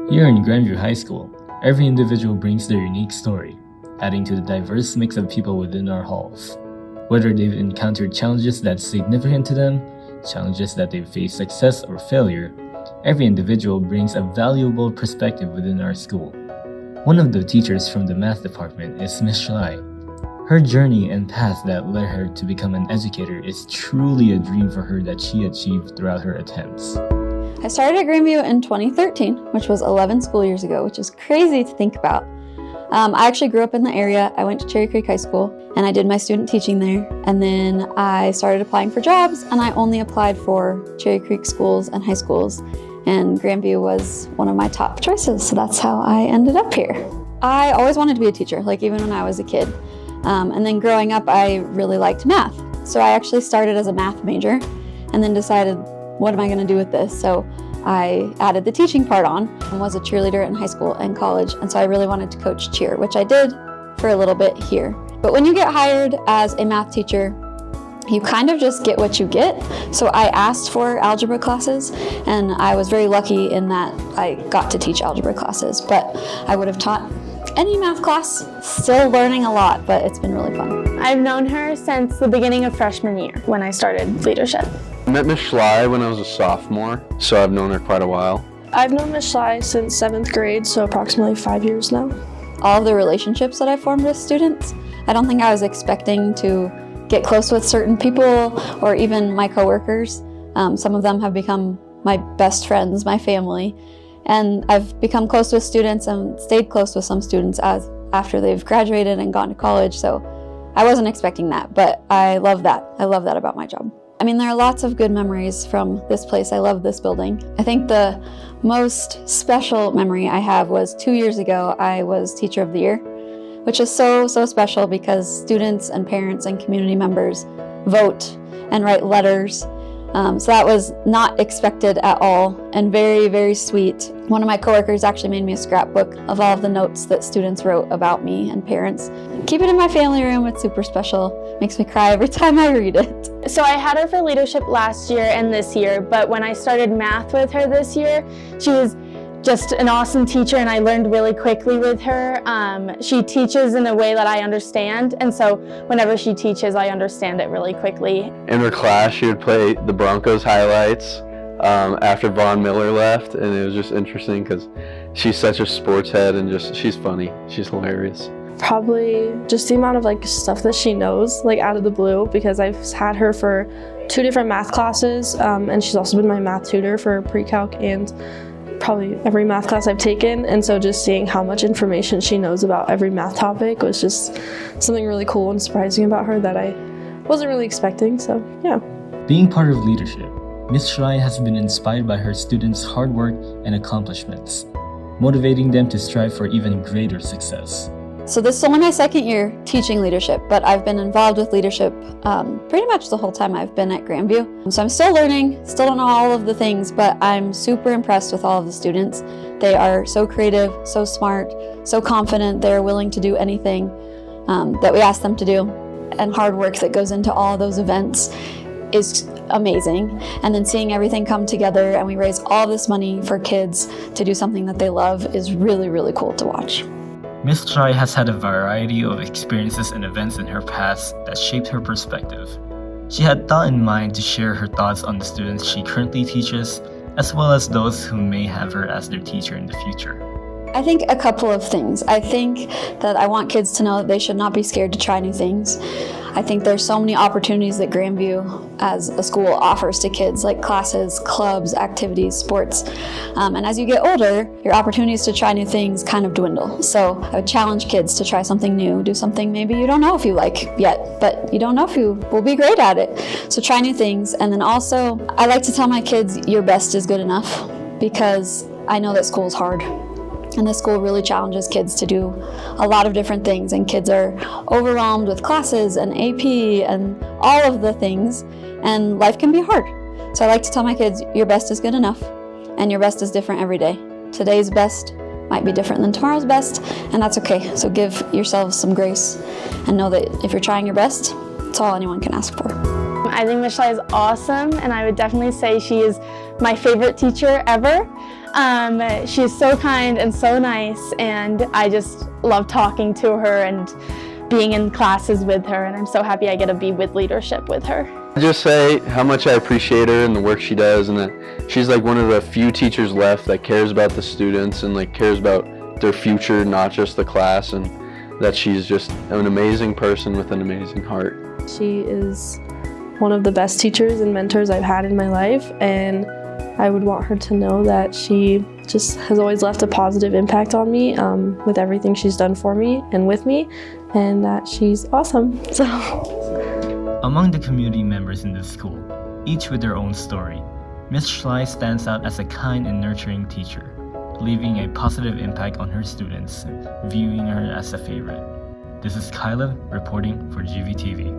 Here in Grandview High School, every individual brings their unique story, adding to the diverse mix of people within our halls. Whether they've encountered challenges that's significant to them, challenges that they've faced success or failure, every individual brings a valuable perspective within our school. One of the teachers from the math department is Miss Schley. Her journey and path that led her to become an educator is truly a dream for her that she achieved throughout her attempts. I started at Grandview in 2013, which was 11 school years ago, which is crazy to think about. I actually grew up in the area. I went to Cherry Creek High School and I did my student teaching there. And then I started applying for jobs and I only applied for Cherry Creek schools and high schools. And Grandview was one of my top choices. So that's how I ended up here. I always wanted to be a teacher, like even when I was a kid. And then growing up, I really liked math. So I actually started as a math major and then decided, what am I going to do with this? So I added the teaching part on and was a cheerleader in high school and college. And so I really wanted to coach cheer, which I did for a little bit here. But when you get hired as a math teacher, you kind of just get what you get. So I asked for algebra classes and I was very lucky in that I got to teach algebra classes, but I would have taught any math class, still learning a lot, but it's been really fun. I've known her since the beginning of freshman year when I started leadership. I met Miss Schley when I was a sophomore, so I've known her quite a while. I've known Miss Schley since 7th grade, so approximately 5 years now. All of the relationships that I formed with students, I don't think I was expecting to get close with certain people or even my coworkers. Some of them have become my best friends, my family. And I've become close with students and stayed close with some students after they've graduated and gone to college. So I wasn't expecting that, but I love that. I love that about my job. I mean, there are lots of good memories from this place. I love this building. I think the most special memory I have was 2 years ago, I was Teacher of the Year, which is so special because students and parents and community members vote and write letters. So that was not expected at all and very sweet. One of my coworkers actually made me a scrapbook of all of the notes that students wrote about me and parents. Keep it in my family room, it's super special. Makes me cry every time I read it. So I had her for leadership last year and this year, but when I started math with her this year, she was just an awesome teacher and I learned really quickly with her. She teaches in a way that I understand, and so whenever she teaches, I understand it really quickly. In her class, she would play the Broncos highlights after Von Miller left, and it was just interesting because she's such a sports head and she's funny. She's hilarious. Probably just the amount of stuff that she knows out of the blue, because I've had her for 2 different math classes, and she's also been my math tutor for pre-calc and probably every math class I've taken, and so just seeing how much information she knows about every math topic was just something really cool and surprising about her that I wasn't really expecting, so yeah. Being part of leadership, Miss Schley has been inspired by her students' hard work and accomplishments, motivating them to strive for even greater success. So this is only my 2nd year teaching leadership, but I've been involved with leadership pretty much the whole time I've been at Grandview. So I'm still learning, still don't know all of the things, but I'm super impressed with all of the students. They are so creative, so smart, so confident. They're willing to do anything that we ask them to do. And hard work that goes into all of those events is amazing. And then seeing everything come together and we raise all this money for kids to do something that they love is really cool to watch. Miss Schley has had a variety of experiences and events in her past that shaped her perspective. She had thought in mind to share her thoughts on the students she currently teaches, as well as those who may have her as their teacher in the future. I think a couple of things. I think that I want kids to know that they should not be scared to try new things. I think there's so many opportunities that Grandview as a school offers to kids, like classes, clubs, activities, sports. And as you get older, your opportunities to try new things kind of dwindle. So I would challenge kids to try something new, do something maybe you don't know if you like yet, but you don't know if you will be great at it. So try new things. And then also, I like to tell my kids, your best is good enough, because I know that school's hard. And this school really challenges kids to do a lot of different things, and kids are overwhelmed with classes and AP and all of the things, and life can be hard. So I like to tell my kids, your best is good enough, and your best is different every day. Today's best might be different than tomorrow's best, and that's okay. So give yourselves some grace and know that if you're trying your best, it's all anyone can ask for. I think Miss Schley is awesome, and I would definitely say she is my favorite teacher ever. She's so kind and so nice, and I just love talking to her and being in classes with her, and I'm so happy I get to be with leadership with her. I just say how much I appreciate her and the work she does, and that she's like one of the few teachers left that cares about the students and like cares about their future, not just the class, and that she's just an amazing person with an amazing heart. She is one of the best teachers and mentors I've had in my life, and I would want her to know that she just has always left a positive impact on me with everything she's done for me and with me, and that she's awesome. So. Among the community members in this school, each with their own story, Miss Schley stands out as a kind and nurturing teacher, leaving a positive impact on her students, viewing her as a favorite. This is Kyla reporting for GVTV.